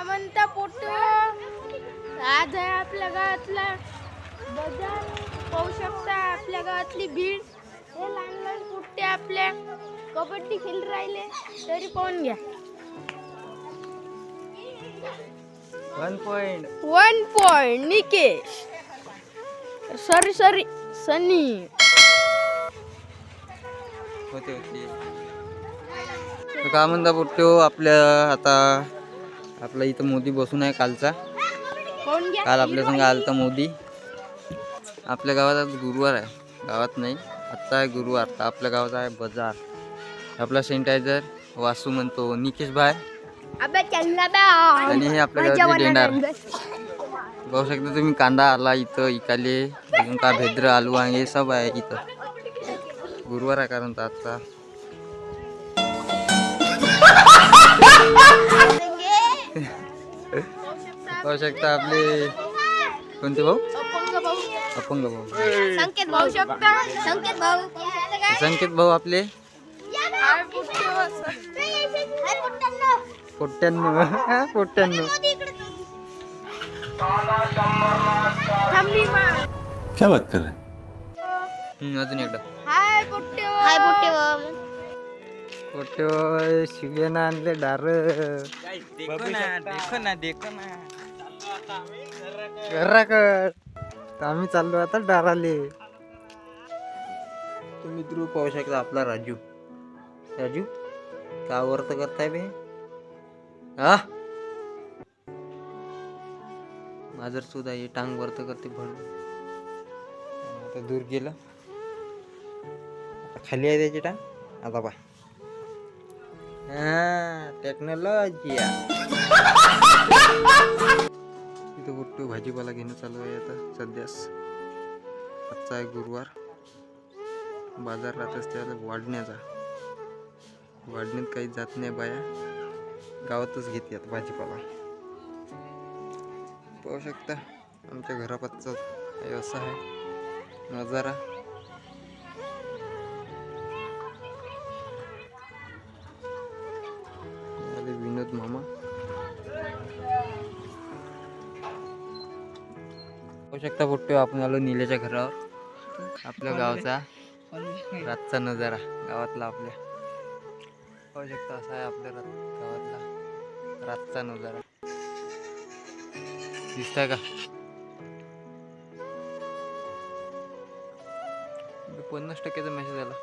म्हणता पोट्टू, आज आहे आपल्या गावातला बाजार. पाहू शकता आपल्या गावातली भीड. हे लहान लहान पोट्टे आपल्या कबड्डी खेळ राहिले तरी पाहून घ्या. 1 पॉइंट निकेश. सॉरी सनी होते. काय म्हणता पोट्टो, आपल्या आता आपला इथं मोदी बसून आहे कालचा. काल आपल्या संग आलता मोदी. आपल्या गावात आज गुरुवार आहे, गावात नाही आत्ता आहे गुरुवार. तर आपल्या गावात आहे बाजार. आपला सॅनिटायझर वासू म्हणतो निकेश भाई आणि हे आपल्या गावातले डेंडार. बघू शकता तुम्ही, कांदा आला इथं इकाले, अजून का भेद्र आलू वांगे सब आहे इथं. गुरुवार आहे कारण आजचा. पाहू शकता आपले कोणते भाऊ, अपंग भाऊ संकेत भाऊ आपले पोट्ट्याण्णव. क्या बात कर रहे हैं? अजून एकदा पोट्टे शिव्यानं आणले डार. आम्ही चाललो आता डाराले. तुम्ही मित्र पाहू शकता आपला राजू का वर्त करताय बे. हा माझर सुद्धा हे टांग वर्त करते भर. आता दूर गेलं, आता खाली आहे त्याची टांग. आता पा टेक्नॉलॉजी. तिथं पोट्टू भाजीपाला घेणं चालू आहे आता सध्यास. आजचा आहे गुरुवार. बाजार राहतच त्याला वाढण्यात काही जात नाही बाया, गावातच घेतात भाजीपाला. पाहू शकता आमच्या घरापासचा असा आहे नजारा. विनोद मामा पाहू शकता पोट्टे, आपण आलो निलेच्या घरावर. आपल्या गावचा रातचा नजारा गावातला आपल्या. पाहू शकता असा आहे आपल्या गावातला रातचा नजारा. दिसताय का? 50% मेसेज आला.